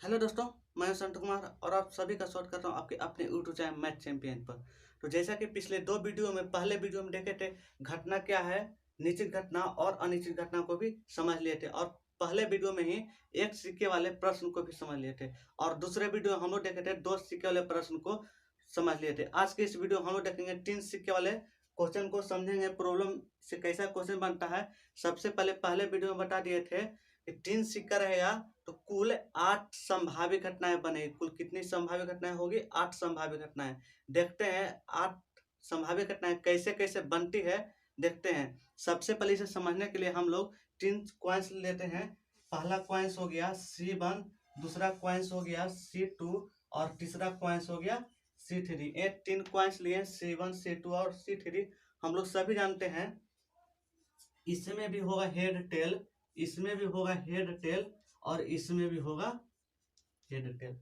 Hello दोस्तों, मैं हूं संत कुमार और आप सभी का स्वागत करता हूं आपके अपने यूट्यूब चैनल मैथ चैंपियन पर। तो जैसा कि पिछले दो वीडियो में पहले वीडियो में देखे थे घटना क्या है, निश्चित घटना और अनिश्चित घटना को भी समझ लिए थे और पहले वीडियो में ही एक सिक्के वाले प्रश्न को भी समझ लिए थे और दूसरे वीडियो हम लोग देखे थे दो सिक्के वाले प्रश्न को समझ लिए थे। आज के इस वीडियो हम लोग देखेंगे तीन सिक्के वाले क्वेश्चन को, समझेंगे प्रॉब्लम से कैसा क्वेश्चन बनता है। सबसे पहले वीडियो में बता दिए थे कि तीन सिक्का रहेगा तो कुल 8 संभावित घटनाएं बनेगी। कुल कितनी संभावित घटनाएं होगी? 8 संभावित घटनाएं। देखते हैं 8 संभावित घटनाएं कैसे कैसे बनती है, देखते हैं। सबसे पहले इसे समझने के लिए हम लोग तीन कॉइन्स लेते हैं। पहला कॉइन्स हो गया C1, दूसरा कॉइन्स हो गया C2 और तीसरा कॉइन्स हो गया C3। ये तीन कॉइन्स लिए C1, C2 और C3। हम लोग सभी जानते हैं इसमें भी होगा हेड टेल, इसमें भी होगा हेड टेल और इसमें भी होगा हेड टेल।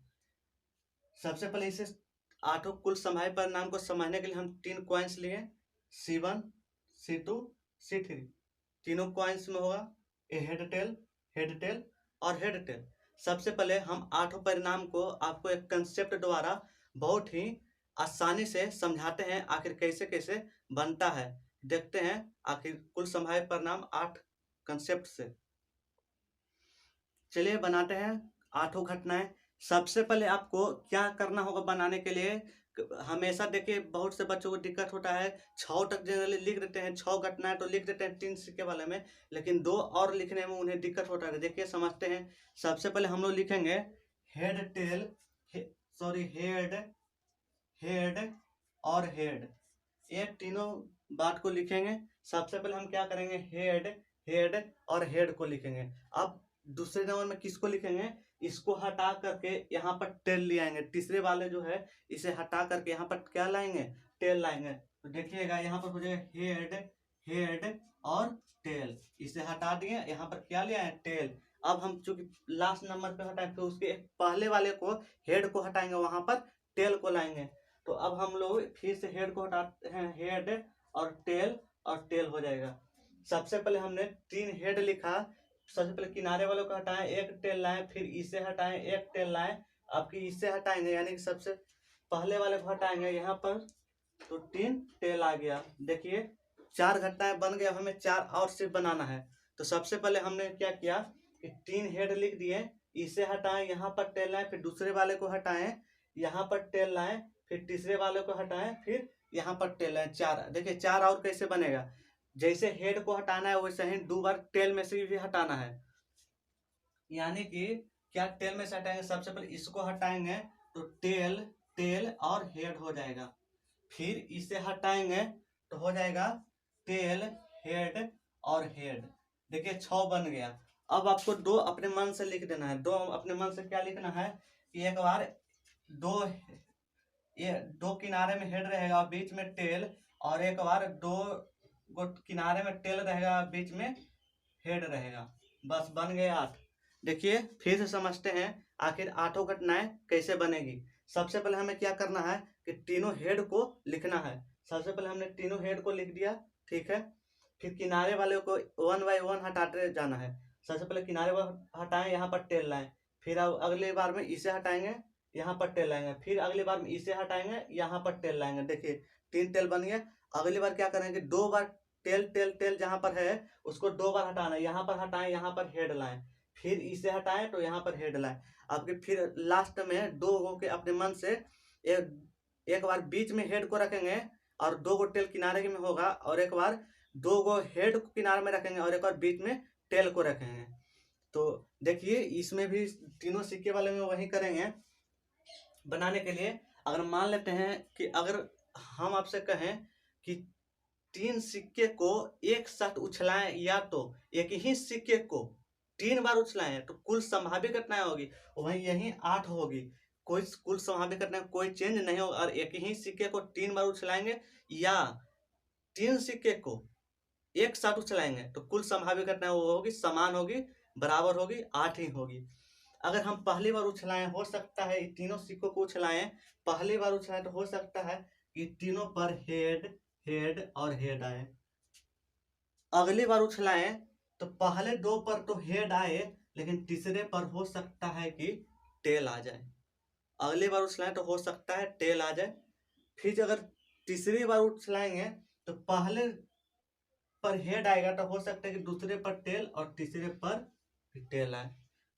सबसे पहले इसे आठों कुल संभावित परिणाम को समझने के लिए हम तीन कॉइन्स लिए C1, C2, C3। तीनों कॉइन्स में होगा हेड टेल और हेड टेल। सबसे पहले हम आठों परिणाम को आपको एक कंसेप्ट द्वारा बहुत ही आसानी से समझाते हैं आखिर कैसे कैसे बनता है। देखते हैं आखिर कुल संभावित परिणाम 8 कंसेप्ट से। चलिए बनाते हैं आठों घटनाएं। सबसे पहले आपको क्या करना होगा बनाने के लिए? हमेशा देखिए बहुत से बच्चों को दिक्कत होता है, 6 तक जनरली लिख देते हैं, 6 घटनाएं तो लिख देते हैं तीन सिक्के वाले में, लेकिन दो और लिखने में उन्हें दिक्कत होता है। देखिए समझते हैं। सबसे पहले हम लोग लिखेंगे हेड टेल, हेड हेड और हेड, ये तीनों बात को लिखेंगे। सबसे पहले हम क्या करेंगे, हेड और हेड को लिखेंगे। अब दूसरे नंबर में किसको लिखेंगे? इसको हटा करके यहाँ पर टेल ले आएंगे। तीसरे वाले जो है इसे हटा करके यहाँ पर क्या लाएंगे? टेल लाएंगे। तो देखिएगा यहाँ पर हो जाएगा हेड और टेल। इसे हटा दिए, यहाँ पर क्या ले आए? टेल। अब हम चूंकि लास्ट नंबर पे हटाए तो उसके पहले वाले को हेड को हटाएंगे, वहां पर टेल को लाएंगे। तो अब हम लोग फिर से हेड को हटाते हैं, हेड और टेल हो जाएगा। सबसे पहले हमने तीन हेड लिखा। सबसे पहले किनारे वालों को हटाएं, एक टेल लाएं, फिर इसे हटाएं, एक टेल लाएं। आपकी इसे हटाएंगे यानी कि सबसे पहले वाले को हटाएंगे यहाँ पर, तो तीन टेल आ गया। देखिए 4 घटनाएं बन गया। हमें 4 और सिर्फ बनाना है। तो सबसे पहले हमने क्या किया कि तीन हेड लिख दिए, इसे हटाएं, यहाँ पर टेल लाएं, फिर दूसरे वाले को हटाएं, यहाँ पर टेल लाएं, फिर तीसरे वाले को हटाएं, फिर यहाँ पर टेल लाएं। 4। देखिए 4 और कैसे बनेगा? जैसे हेड को हटाना है वैसे ही 2 बार टेल में से भी हटाना है। यानी कि क्या टेल में से हटाएंगे? सबसे पहले इसको हटाएंगे तो टेल और हेड हो जाएगा। फिर इसे हटाएंगे तो हो जाएगा टेल, हेड और हेड। देखिए 6 बन गया। अब आपको दो अपने मन से लिख देना है। दो अपने मन से क्या लिखना है कि एक बार दो, ये दो किनारे में हेड रहेगा बीच में टेल, और एक बार दो किनारे में टेल रहेगा बीच में हेड रहेगा। बस बन गए 8। देखिए फिर से समझते हैं आखिर आठों घटनाएं कैसे बनेगी। सबसे पहले हमें क्या करना है कि तीनों हेड को लिखना है। सबसे पहले हमने तीनों हेड को लिख दिया, ठीक है। फिर किनारे वाले को 1 बाय 1 हटाते जाना है। सबसे पहले किनारे वाले हटाएं, यहाँ पर टेल लाएं, फिर अब अगली बार में इसे हटाएंगे, यहाँ पर टेल लाएंगे, फिर अगली बार में इसे हटाएंगे, यहाँ पर टेल लाएंगे। देखिए 3 टेल बन गया। अगली बार क्या करेंगे, 2 बार टेल टेल टेल जहां पर है उसको 2 बार हटाना है। यहाँ पर हटाएं, यहाँ पर हेड लाएं, फिर इसे हटाएं तो यहाँ पर हेड लाएं। आपके फिर लास्ट में दो गो के अपने मन से एक बार बीच में हेड को रखेंगे और 2 गो टेल किनारे में होगा, और एक बार 2 गो हेड को किनारे में रखेंगे और एक बार बीच में टेल को रखेंगे। तो देखिए इसमें भी तीनों सिक्के वाले में वही करेंगे। बनाने के लिए अगर मान लेते हैं कि अगर हम आपसे कहें कि तीन सिक्के को एक साथ उछलाएं या तो एक ही सिक्के को 3 बार उछलाएं तो कुल संभावित घटनाएं होगी वही यही 8 होगी। कोई कुल संभावित घटना कोई चेंज नहीं होगा। और एक ही सिक्के को 3 बार उछलाएंगे या 3 सिक्के को एक साथ उछलाएंगे तो कुल संभावित घटना वो होगी समान होगी, बराबर होगी, 8 ही होगी। अगर हम पहली बार उछलाएं, हो सकता है तीनों सिक्कों को उछलाएं, पहली बार उछलाएं तो हो सकता है कि तीनों पर हेड और हेड आए। अगली बार उछलाएं तो पहले 2 पर तो हेड आए, लेकिन तीसरे पर हो सकता है कि टेल आ जाए। अगली बार उछलाएं तो हो सकता है टेल आ जाए। फिर अगर तीसरी बार उछलाएंगे तो पहले पर हेड आएगा तो हो सकता है कि दूसरे पर टेल और तीसरे पर भी टेल आए।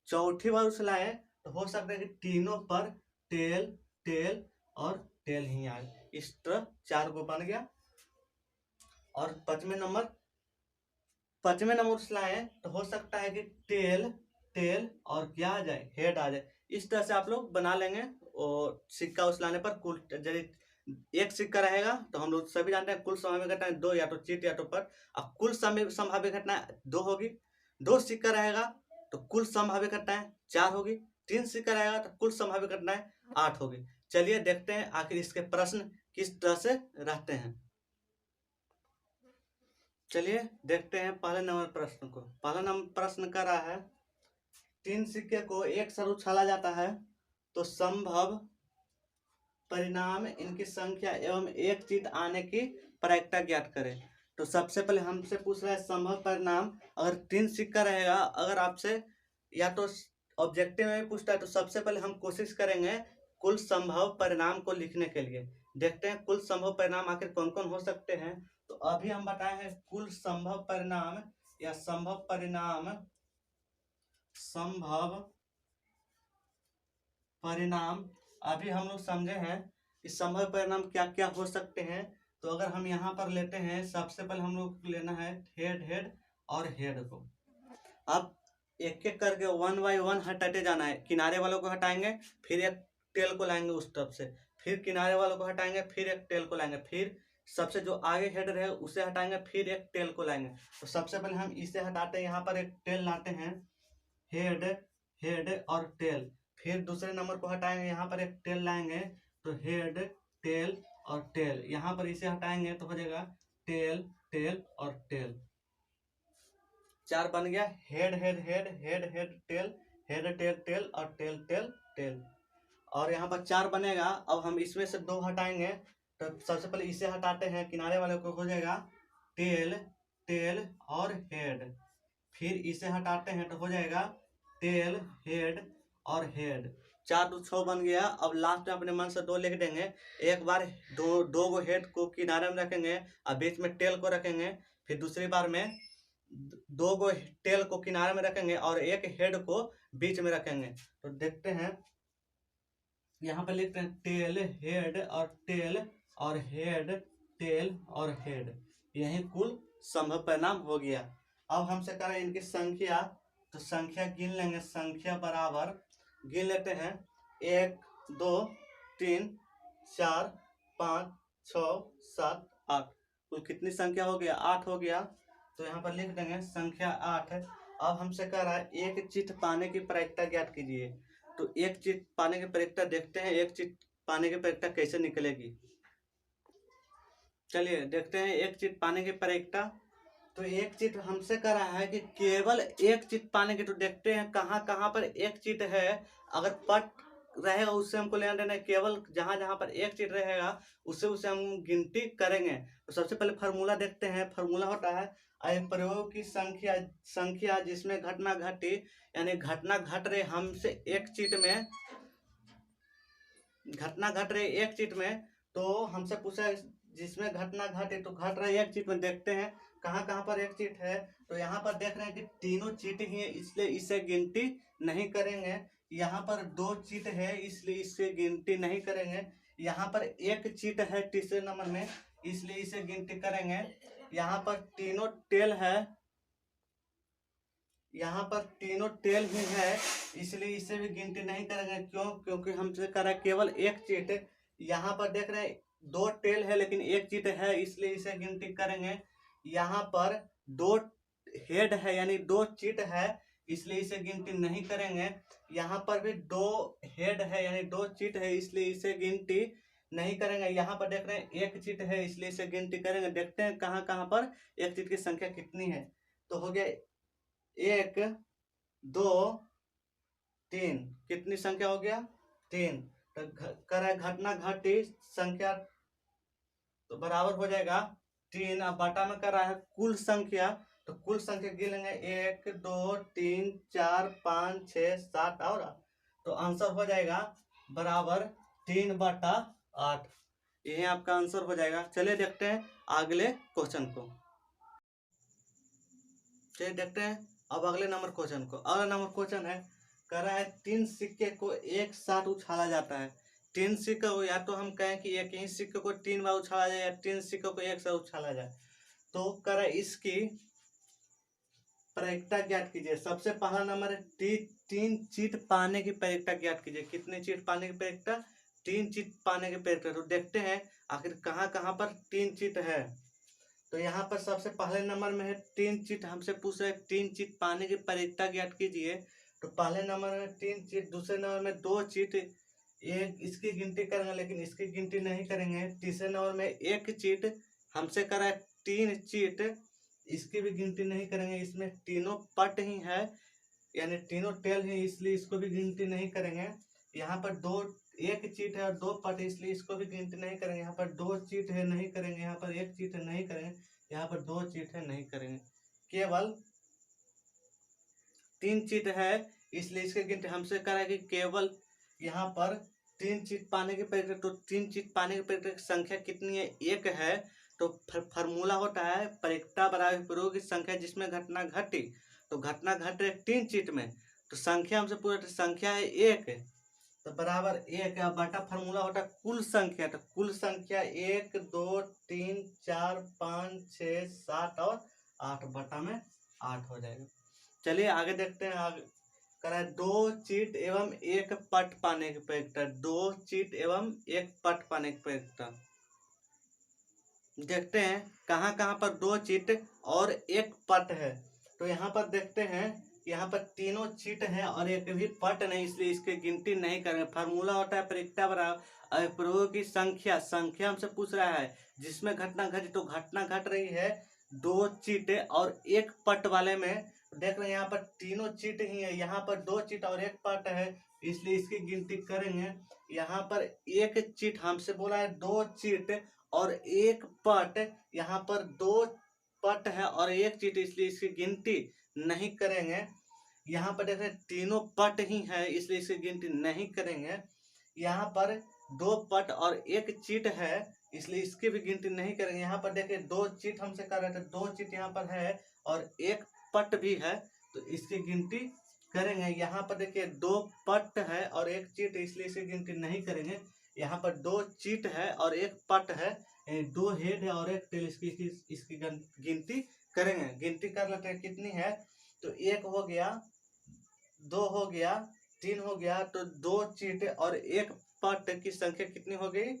चौथी बार उछलाएं तो हो सकता है कि तीनों पर टेल टेल और टेल ही आए। इस तरह 4 को बन गया। और पांचवें नंबर उछलाएं तो हो सकता है कि टेल टेल और क्या आ जाए, हेड आ जाए। इस तरह से आप लोग बना लेंगे। और सिक्का उछलाने पर कुल यदि एक सिक्का रहेगा तो हम लोग सभी जानते हैं कुल संभावित घटनाएं 2, या तो चिट या तो पट। अब कुल संभावित घटनाएं 2 होगी। 2 सिक्का रहेगा तो कुल संभावित घटनाएं 4 होगी। 3 सिक्का रहेगा तो कुल संभावित घटनाएं 8 होगी। चलिए देखते हैं आखिर इसके प्रश्न किस तरह से रहते हैं। चलिए देखते हैं पहले नंबर प्रश्न को। पहला नंबर प्रश्न कर रहा है 3 सिक्के को एक साथ उछाला जाता है तो संभव परिणाम इनकी संख्या एवं एक चिट आने की प्रायिकता ज्ञात करें। तो सबसे पहले हमसे पूछ रहा है संभव परिणाम। अगर 3 सिक्का रहेगा, अगर आपसे या तो ऑब्जेक्टिव में पूछता है तो सबसे पहले हम कोशिश करेंगे कुल संभव परिणाम को लिखने के लिए। देखते हैं कुल संभव परिणाम आखिर कौन कौन हो सकते हैं। तो अभी हम बताए हैं कुल संभव परिणाम या संभव परिणाम अभी हम लोग समझे हैं कि संभव परिणाम क्या क्या हो सकते हैं। तो अगर हम यहाँ पर लेते हैं, सबसे पहले हम लोग लेना है हेड और हेड को। अब एक एक करके 1 बाय 1 हटाते जाना है। किनारे वालों को हटाएंगे, फिर एक टेल को लाएंगे उस तरफ से, फिर किनारे वालों को हटाएंगे, फिर एक टेल को लाएंगे, फिर सबसे जो आगे हेड रहे उसे हटाएंगे, फिर एक टेल को लाएंगे। तो सबसे पहले हम इसे हटाते हैं, यहाँ पर एक टेल लाते हैं, हेड और टेल। फिर दूसरे नंबर को हटाएंगे, यहाँ पर एक टेल लाएंगे तो हेड टेल और टेल। यहाँ पर इसे हटाएंगे तो हो जाएगा टेल टेल और टेल। 4 बन गया। Head tail, head tail tail और टेल टेल टेल। और यहाँ पर 4 बनेगा। अब हम इसमें से 2 हटाएंगे तो सबसे पहले इसे हटाते हैं, किनारे वाले को हो जाएगा टेल टेल और हेड। फिर इसे हटाते हैं तो हो जाएगा टेल हेड और हेड। 4 2 6 बन गया। अब लास्ट में अपने मन से 2 लिख देंगे। एक बार दो गो हेड को किनारे में रखेंगे और बीच में टेल को रखेंगे। फिर दूसरी बार में 2 गो टेल को किनारे में रखेंगे और एक हेड को बीच में रखेंगे। तो देखते हैं, यहाँ पे लिखते हैं टेल हेड और टेल और हेड टेल और हेड। यही कुल संभव परिणाम हो गया। अब हमसे करें इनकी संख्या, तो संख्या गिन लेंगे। संख्या बराबर गिन लेते हैं 1 2 3 4 5 6 7 8। कुल कितनी संख्या हो गया? 8 हो गया। तो यहाँ पर लिख देंगे संख्या 8 है। अब हमसे कह रहा है एक चिट पाने की प्रायिकता ज्ञात कीजिए। तो एक चिट पाने की प्रायिकता देखते हैं, एक चिट पाने की प्रायिकता कैसे निकलेगी। चलिए देखते हैं एक चिट पाने की प्रायिकता। तो एक चिट हमसे कह रहा है कि केवल एक चिट पाने की। तो देखते हैं कहाँ कहाँ पर एक चिट है। अगर पट रहेगा उससे हमको लेना देना है। केवल जहाँ जहाँ पर एक चिट रहेगा उसे हम गिनती करेंगे। तो सबसे पहले फार्मूला देखते हैं। फार्मूला होता है प्रयोग की संख्या जिसमें घटना घटी, यानी घटना घट रही हमसे एक चिट में, घटना घट रही एक चिट में। तो हमसे पूछा जिसमें घटना घटे, तो घट रही एक चिट में। देखते हैं कहाँ कहाँ पर एक चिट है। तो यहाँ पर देख रहे हैं कि तीनों चिट ही है, इसलिए इसे गिनती नहीं करेंगे। यहाँ पर 2 चिट है, इसलिए इसे गिनती नहीं करेंगे। यहाँ पर एक चिट है तीसरे नंबर में, इसलिए इसे गिनती करेंगे। यहाँ पर तीनों टेल है, यहाँ पर तीनों टेल ही है, इसलिए इसे भी गिनती नहीं करेंगे। क्यों? क्योंकि हमसे कर रहा है केवल एक चिट। यहाँ पर देख रहे हैं 2 टेल है लेकिन एक चिट है, इसलिए इसे गिनती करेंगे। यहाँ पर 2 हेड है यानी 2 चिट है, इसलिए इसे गिनती नहीं करेंगे। यहाँ पर भी 2 हेड है यानी 2 चिट है, इसलिए इसे गिनती नहीं करेंगे। यहाँ पर देख रहे हैं एक चिट है, इसलिए इसे गिनती करेंगे। देखते हैं कहाँ कहाँ पर एक चिट की संख्या कितनी है। तो हो गया 1 2 3। कितनी संख्या हो गया? 3। तो कर घटना घटी संख्या, तो बराबर हो जाएगा 3। अब बटा में कर रहा है कुल संख्या, तो कुल संख्या गिन लेंगे 1 2 3 4 5 6 7 और 8। तो आंसर हो जाएगा बराबर 3/8। यही आपका आंसर हो जाएगा। चलिए देखते हैं अगले क्वेश्चन को। चलिए देखते हैं अब अगले नंबर क्वेश्चन को। अगला नंबर क्वेश्चन है, कह रहा है 3 सिक्के को एक साथ उछाला जाता है। 3 सिक्के को, या तो हम कहें कि एक ही सिक्के को 3 बार उछाला जाए या 3 सिक्कों को एक साथ उछाला जाए। तो कह रहा है इसकी प्रायिकता ज्ञात कीजिए। सबसे पहला नंबर है 3 चीट पाने की प्रायिकता ज्ञात कीजिए। कितने चीट पाने की प्रायिकता? 3 चीट पाने की प्रायिकता। तो देखते हैं आखिर कहाँ कहाँ पर 3 चीट है। तो यहाँ पर सबसे पहले नंबर में है 3 चीट। हमसे पूछ रहे 3 चीट पाने की प्रायिकता ज्ञात कीजिए। तो पहले नंबर में 3 चीट, दूसरे नंबर में 2 चीट, एक इसकी गिनती करेंगे लेकिन इसकी गिनती नहीं करेंगे। तीसरे नंबर में 1 चीट, हमसे करा है 3 चीट, इसकी भी गिनती नहीं करेंगे। इसमें तीनों पट ही है यानी तीनों टेल है, इसलिए इसको भी गिनती नहीं करेंगे। यहाँ पर 1 चीट है और 2 पट है, इसलिए इसको भी गिनती नहीं करेंगे। यहाँ पर 2 चीट है, नहीं करेंगे। यहाँ पर 1 चीट है, नहीं करेंगे। यहाँ पर 2 चीट है, नहीं करेंगे। केवल 3 चीट है, इसलिए इसकी गिनती हमसे करा कि केवल यहाँ पर 3 चीट पाने की प्रक्रिया। तो 3 चीट पाने की प्रक्रिया की संख्या कितनी है? 1 है। तो फार्मूला होता है प्रायिकता बराबर विपरीत की संख्या जिसमें घटना घटी। तो घटना घट रही 3 चीट में, तो संख्या हमसे पूरा संख्या है 1, तो बराबर 1 है। बटा फार्मूला होता है कुल संख्या। तो कुल संख्या 1 2 3 4 5 6 7 और 8 बटा में 8 हो जाएगा। चलिए आगे देखते हैं। आगे करा 2 चीट एवं 1 पट पाने की प्रायिकता। 2 चीट एवं 1 पट पाने की प्रायिकता देखते हैं कहाँ कहाँ पर 2 चीट और 1 पट है। तो यहाँ पर देखते हैं, यहाँ पर तीनों चीट है और एक भी पट नहीं, इसलिए इसकी गिनती नहीं करेंगे। फार्मूला होता है प्रायिकता बराबर प्रयोग की संख्या। संख्या हमसे पूछ रहा है जिसमें घटना घटी। तो घटना घट रही है 2 चीट और 1 पट वाले में। देख रहे हैं यहाँ पर तीनों चीट ही है, यहाँ पर 2 चीट और 1 पट है, इसलिए इसकी गिनती करेंगे। यहाँ पर 1 चीट, हमसे बोला है 2 चीट और 1 पट, यहाँ पर 2 पट है और 1 चीट, इसलिए इसकी गिनती नहीं करेंगे। यहाँ पर देख रहे तीनों पट ही है, इसलिए इसकी गिनती नहीं करेंगे। यहाँ पर 2 पट और 1 चीट है, इसलिए इसकी भी गिनती नहीं करेंगे। यहाँ पर देखिए 2 चीट हमसे कर रहे थे, 2 चीट यहाँ पर है और 1 पट भी है, तो इसकी गिनती करेंगे। यहाँ पर देखिए 2 पट है और 1 चीट, इसलिए इसकी गिनती नहीं करेंगे। यहाँ पर 2 चीट है और 1 पट है, 2 हेड है और 1 टेल, इसकी गिनती करेंगे। गिनती कर लेते हैं कितनी है। तो 1 हो गया, 2 हो गया, 3 हो गया। तो 2 चीट और 1 पट की संख्या कितनी हो गई?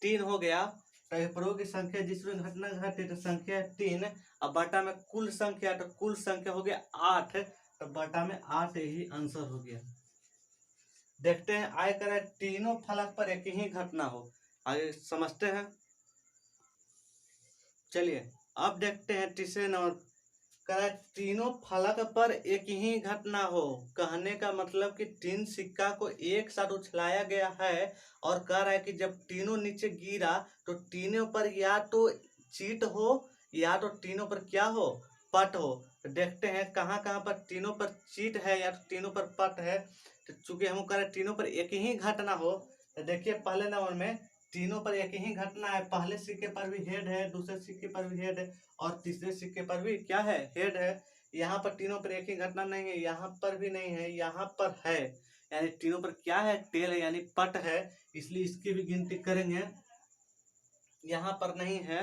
3 हो गया। तो की संख्या जिसमें घटना घटे तो संख्या 3, अब बटा में कुल संख्या, तो कुल संख्या हो गया 8, तो बटा में 8 ही आंसर हो गया। देखते हैं आय करे तीनों फलक पर एक ही घटना हो। आगे समझते हैं। चलिए अब देखते हैं तीसरे नंबर। कह तीनों फलक पर एक ही घटना हो। कहने का मतलब कि 3 सिक्का को एक साथ उछलाया गया है और कह रहा है कि जब तीनों नीचे गिरा तो तीनों पर या तो चीट हो या तो तीनों पर क्या हो? पट हो। तो देखते हैं कहाँ कहाँ पर तीनों पर चीट है या तो तीनों पर पट है। तो चूंकि हम कह रहे तीनों पर एक ही घटना हो, तो देखिए पहले नंबर में तीनों पर एक ही घटना है। पहले सिक्के पर भी हेड है, दूसरे सिक्के पर भी हेड है और तीसरे सिक्के पर भी क्या है? हेड है। यहाँ पर तीनों पर एक ही घटना नहीं है, यहाँ पर भी नहीं है, यहाँ पर है, यानी तीनों पर क्या है? टेल है यानी पट है, इसलिए इसकी भी गिनती करेंगे। यहाँ पर नहीं है,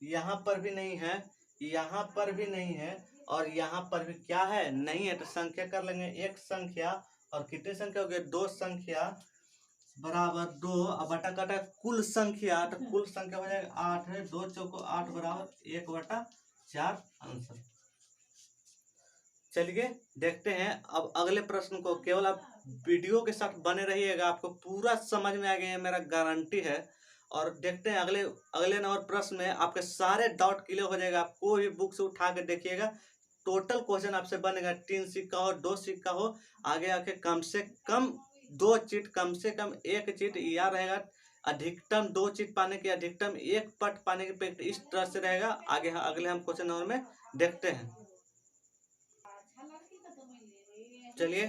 यहाँ पर भी नहीं है, यहाँ पर भी नहीं है और यहाँ पर भी क्या है? नहीं है। तो संख्या कर लेंगे, एक संख्या और कितनी संख्या हो गई? 2 संख्या बराबर 2, अब बटा कटा कुल संख्या, तो कुल संख्या हो जाएगा 8 है। 2 चौको 8 बराबर 1/4 आंसर। चलिए देखते हैं अब अगले प्रश्न को। केवल आप वीडियो के साथ बने रहिएगा, आपको पूरा समझ में आ गया मेरा गारंटी है। और देखते हैं अगले नंबर प्रश्न में आपके सारे डाउट क्लियर हो जाएगा। आप कोई भी बुक से उठा के देखिएगा, टोटल क्वेश्चन आपसे बनेगा। 3 सिक्का हो, 2 सिक्का हो, आगे आके कम से कम 2 चीट, कम से कम 1 चीट याद रहेगा। अधिकतम 2 चीट पाने की, अधिकतम 1 पट पाने की प्रैक्टिस इस तरह से रहेगा। आगे अगले हम क्वेश्चन नंबर में देखते हैं। चलिए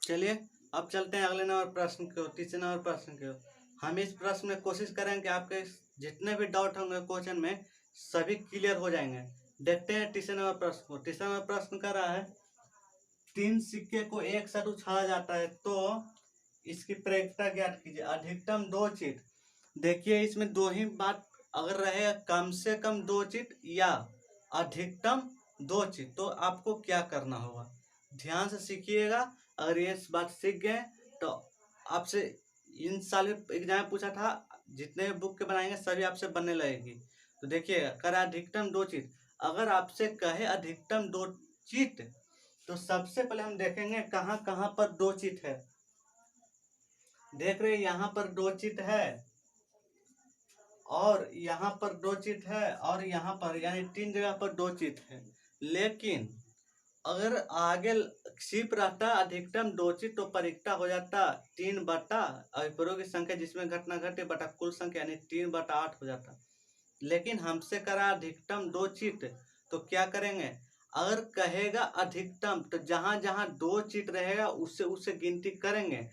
चलिए अब चलते हैं अगले नंबर प्रश्न की ओर, तीसरे नंबर प्रश्न की ओर। हम इस प्रश्न में कोशिश करेंगे कि आपके जितने भी डाउट होंगे क्वेश्चन में सभी क्लियर हो जाएंगे। देखते हैं तीसरे नंबर प्रश्न को। तीसरा नंबर प्रश्न कर रहा है, 3 सिक्के को एक साथ उछाला जाता है तो इसकी प्रायिकता ज्ञात कीजिए। अधिकतम 2 चीट। देखिए इसमें दो ही बात अगर रहेगा, कम से कम 2 चीट या अधिकतम 2 चीट, तो आपको क्या करना होगा, ध्यान से सीखिएगा। अगर ये बात सीख गए तो आपसे इन साल एग्जाम में पूछा था, जितने भी बुक के बनाएंगे सभी आपसे बनने लगेगी। तो देखिएगा, कर अधिकतम 2 चीट। अगर आपसे कहे अधिकतम 2 चीट तो सबसे पहले हम देखेंगे कहाँ कहाँ पर 2 चीट है। देख रहे यहाँ पर 2 चीट है और यहाँ पर 2 चीट है और यहाँ पर, यानी 3 जगह पर 2 चीट है। लेकिन अगर आगे सिर्फ रहता अधिकतम 2 चीट तो प्रायिकता हो जाता 3 बटा अभिप्रायों की संख्या जिसमें घटना घटे बटा कुल संख्या, यानी 3 बटा 8 हो जाता। लेकिन हमसे करा अधिकतम 2 चीट, तो क्या करेंगे, अगर कहेगा अधिकतम तो जहां जहां 2 चीट रहेगा उससे उससे गिनती करेंगे,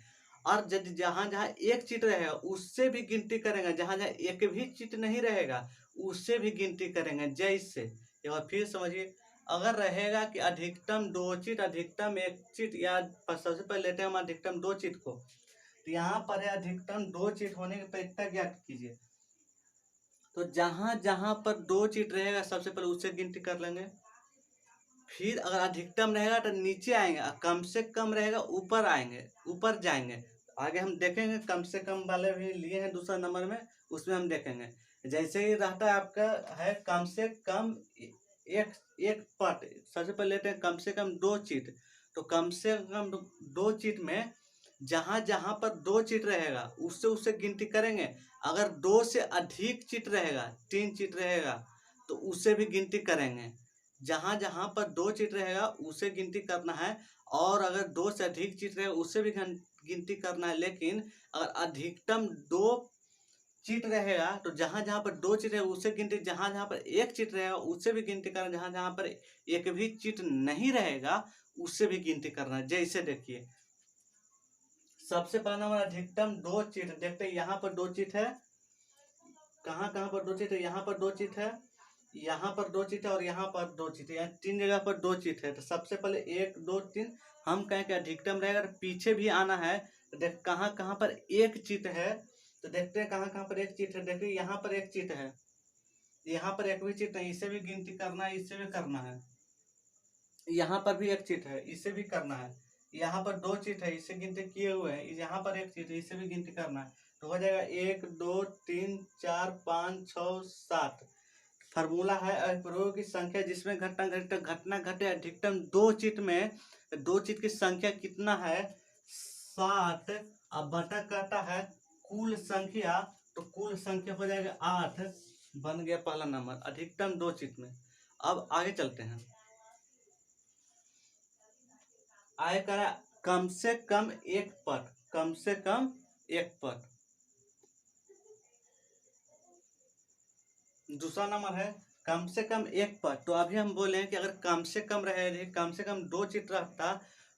और यदि जहां जहां 1 चीट रहेगा उससे भी गिनती करेंगे, जहां जहां एक भी चीट नहीं रहेगा उससे भी गिनती करेंगे। जैसे एक बार फिर समझिए, अगर रहेगा कि अधिकतम 2 चीट, अधिकतम 1 चीट, या सबसे पहले लेते हैं हम अधिकतम 2 चीट को, तो यहाँ पर है अधिकतम 2 चीट होने की प्रायिकता ज्ञात कीजिए। तो जहां जहां पर 2 चीट रहेगा सबसे पहले उससे गिनती कर लेंगे। फिर अगर अधिकतम रहेगा तो नीचे आएंगे, कम से कम रहेगा ऊपर आएंगे, ऊपर जाएंगे। आगे हम देखेंगे, कम से कम वाले भी लिए हैं दूसरा नंबर में, उसमें हम देखेंगे। जैसे ही रहता है आपका है कम से कम एक एक पट, सबसे पहले लेते हैं कम से कम 2 चीट। तो कम से कम 2 चीट में जहां जहां पर 2 चीट रहेगा उससे उससे गिनती करेंगे। अगर 2 से अधिक चीट रहेगा, 3 चीट रहेगा, तो उससे भी गिनती करेंगे। जहां जहां पर 2 चीट रहेगा उसे गिनती करना है, और अगर 2 से अधिक चीट रहेगा उससे भी गिनती करना है। लेकिन अगर अधिकतम 2 चीट रहेगा तो जहां जहां पर 2 चीट है उससे गिनती, जहां जहां पर 1 चीट रहेगा उससे भी गिनती करना, जहां जहां पर एक भी चीट नहीं रहेगा उससे भी गिनती करना है। जैसे देखिए, सबसे पहला नंबर अधिकतम 2 चीट, देखते हैं यहाँ पर 2 चीट है, कहाँ कहाँ पर 2 चीट है, यहाँ पर 2 चीट है, यहाँ पर 2 चीट है और यहाँ पर 2 चीट है, यानी 3 जगह पर 2 चीट है। तो सबसे पहले 1 2 3 हम कहें कि अधिकतम रहेगा, तो पीछे भी आना है। तो देख कहाँ कहाँ पर 1 चीट है, तो देखते हैं कहाँ कहाँ पर 1 चीट है। देखिए यहाँ पर 1 चीट है, यहाँ पर एक भी चीट नहीं, इसे भी गिनती करना है, इससे भी करना है। यहाँ पर भी 1 चीट है, इसे भी करना है। यहाँ पर 2 चीट है, इसे गिनती किए हुए हैं। यहाँ पर 1 चीट है, इसे भी गिनती करना है। तो हो जाएगा 1 2 3 4 5 6 7। फार्मूला है अभिप्रायों की संख्या जिसमें घटना घटे अधिकतम 2 चीट में, 2 चीट की संख्या कितना है 7। अब बटा कहता है कुल संख्या, तो कुल संख्या हो जाएगा 8। बन गया पहला नंबर अधिकतम 2 चीट में। अब आगे चलते हैं। आय करा कम से कम 1 पट, कम से कम 1 पट। दूसरा नंबर है कम से कम 1 पट। तो अभी हम बोले कि अगर कम से कम रहे, कम से कम 2 चीट रहता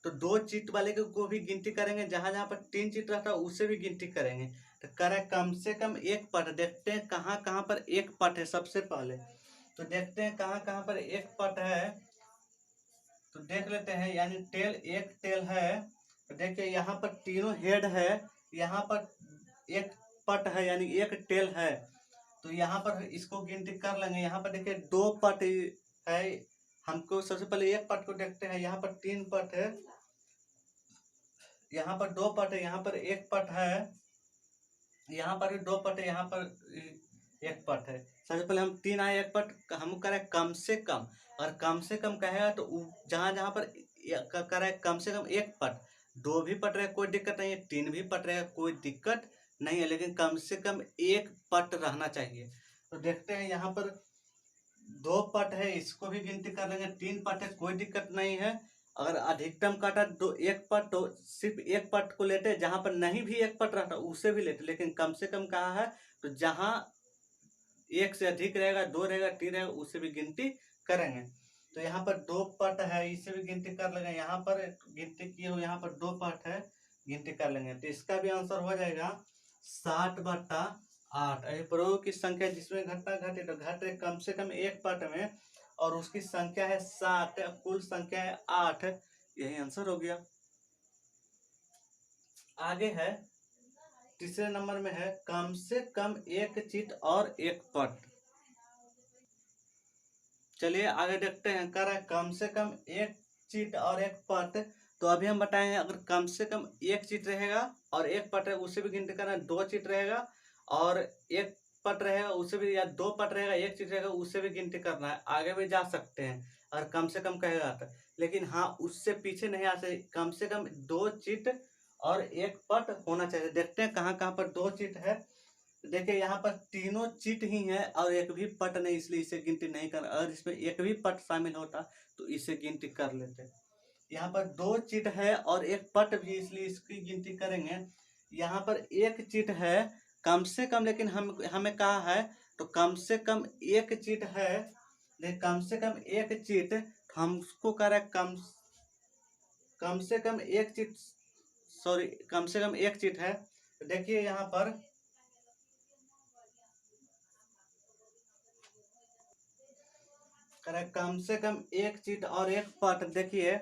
तो 2 चीट वाले को भी गिनती करेंगे, जहां जहां पर 3 चीट रहता उससे भी गिनती करेंगे। तो करे कम से कम 1 पट। देखते हैं कहाँ कहाँ पर 1 पट है। सबसे पहले तो देखते हैं कहाँ कहाँ पर 1 पट है, तो देख लेते हैं। यानी टेल, 1 टेल है, तो देखिए यहाँ पर तीनों हेड है, यहाँ पर 1 पट है यानी 1 टेल है। तो यहाँ पर इसको गिनती कर लेंगे। यहाँ पर देखिए 2 पट है, हमको सबसे पहले 1 पट को देखते हैं। यहाँ पर 3 पट है, यहाँ पर 2 पट है, यहाँ पर 1 पट है, यहाँ पर भी 2 पट है, यहाँ पर 1 पट है। सबसे पहले हम 3 आए 1 पट, हम करें कम से कम। और कम से कम कहेगा तो जहां जहां पर करे कम से कम 1 पट, 2 भी पट रहे कोई दिक्कत नहीं है, 3 भी पट रहे कोई दिक्कत नहीं है, लेकिन कम से कम 1 पट रहना चाहिए। तो देखते हैं यहाँ पर 2 पट है, इसको भी गिनती कर लेंगे। 3 पट है, कोई दिक्कत नहीं है। अगर अधिकतम काटा 1 पट तो सिर्फ 1 पट को लेते, जहां पर नहीं भी 1 पट रहता उसे भी लेते। लेकिन कम से कम कहा है तो जहां 1 से अधिक रहेगा, 2 रहेगा, 3 रहेगा, उसे भी गिनती करेंगे। तो यहाँ पर 2 पट है, इसे भी गिनती कर लेंगे। यहाँ पर गिनती किए हुए यहाँ पर 2 पट है, गिनती कर लेंगे। तो इसका भी आंसर हो जाएगा 60/8। प्रयोग की संख्या जिसमें घटना घटे तो घट रहे कम से कम एक पट में, और उसकी संख्या है 60, कुल संख्या है 8। यही आंसर हो गया। आगे है तीसरे नंबर में है कम से कम एक चिट और एक पट। चलिए आगे देखते हैं। कह रहा है कम से कम एक चिट और एक पट। तो अभी हम बताए हैं अगर कम से कम एक चिट रहेगा और एक पट है उसे भी गिनती करना है। 2 चिट रहेगा और एक पट रहेगा उसे भी, या 2 पट रहेगा एक चिट रहेगा उसे भी गिनती करना है। आगे भी जा सकते हैं अगर कम से कम कहेगा तो, लेकिन हाँ उससे पीछे नहीं आ सकते। कम से कम 2 चिट और एक पट होना चाहिए। देखते हैं कहाँ कहाँ पर 2 चिट है। देखिए यहाँ पर तीनों चिट ही है और एक भी पट नहीं, इसलिए इसे गिनती नहीं कर। अगर इसमें एक भी पट शामिल होता तो इसे गिनती कर लेते। यहाँ पर 2 चिट है और एक पट भी, इसलिए इसकी गिनती करेंगे। यहाँ पर एक चिट है कम से कम, लेकिन हमें कहा है तो कम से कम एक चिट है। देख कम से कम एक चिट, हमको कह रहा है कम से कम एक चिट, सॉरी कम से कम एक चिट है। देखिए यहाँ पर करें कम से कम एक चिट और एक पट। देखिए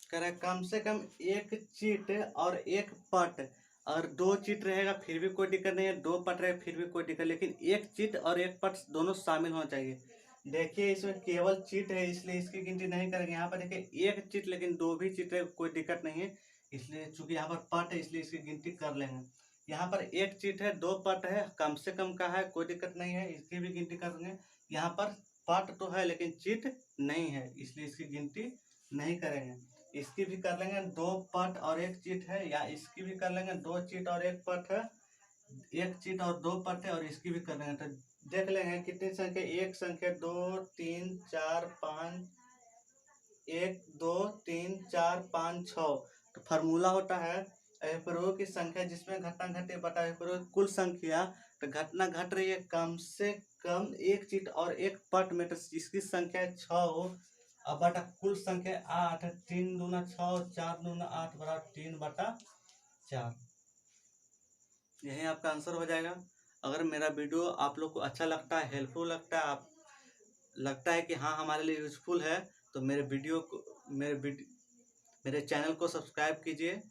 करें कम से कम एक चिट और एक पट। और 2 चिट रहेगा फिर भी कोई दिक्कत नहीं है, 2 पट रहेगा फिर भी कोई दिक्कत, लेकिन एक चिट और एक पट दोनों शामिल होना चाहिए। देखिए इसमें केवल चिट है इसलिए इसकी गिनती नहीं करेंगे। यहाँ पर देखिए एक चिट लेकिन 2 भी चिट है, कोई दिक्कत नहीं है, इसलिए चूंकि यहाँ पर पट है इसलिए इसकी गिनती कर लेंगे। यहाँ पर एक चिट है 2 पट है, कम से कम का है, कोई दिक्कत नहीं है, इसकी भी गिनती करेंगे। यहाँ पर पट तो है लेकिन चिट नहीं है इसलिए इसकी गिनती नहीं करेंगे। इसकी भी कर लेंगे 2 पट और एक चिट है, या इसकी भी कर लेंगे 2 चिट और एक पट है, एक चिट और 2 पट है, और इसकी भी कर लेंगे। तो देख लेंगे कितनी संख्या, एक संख्या 2 3 4 5, 1 2 3 4 5 6। तो फार्मूला होता है प्रयोग की संख्या जिसमें घटना घटे बटा प्रयोग कुल संख्या। तो घटना घट रही है कम से कम एक चिट और एक पट में, तो इसकी संख्या 6 हो, अब बटा कुल संख्या 8। 3 दूना 6, 4 दूना 8 बराबर 3/4। यही आपका आंसर हो जाएगा। अगर मेरा वीडियो आप लोग को अच्छा लगता है, हेल्पफुल लगता है, आप लगता है कि हाँ हमारे लिए यूजफुल है, तो मेरे वीडियो को मेरे चैनल को सब्सक्राइब कीजिए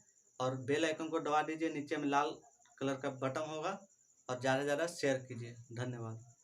और बेल आइकन को दबा दीजिए। नीचे में लाल कलर का बटन होगा, और ज़्यादा से ज़्यादा शेयर कीजिए। धन्यवाद।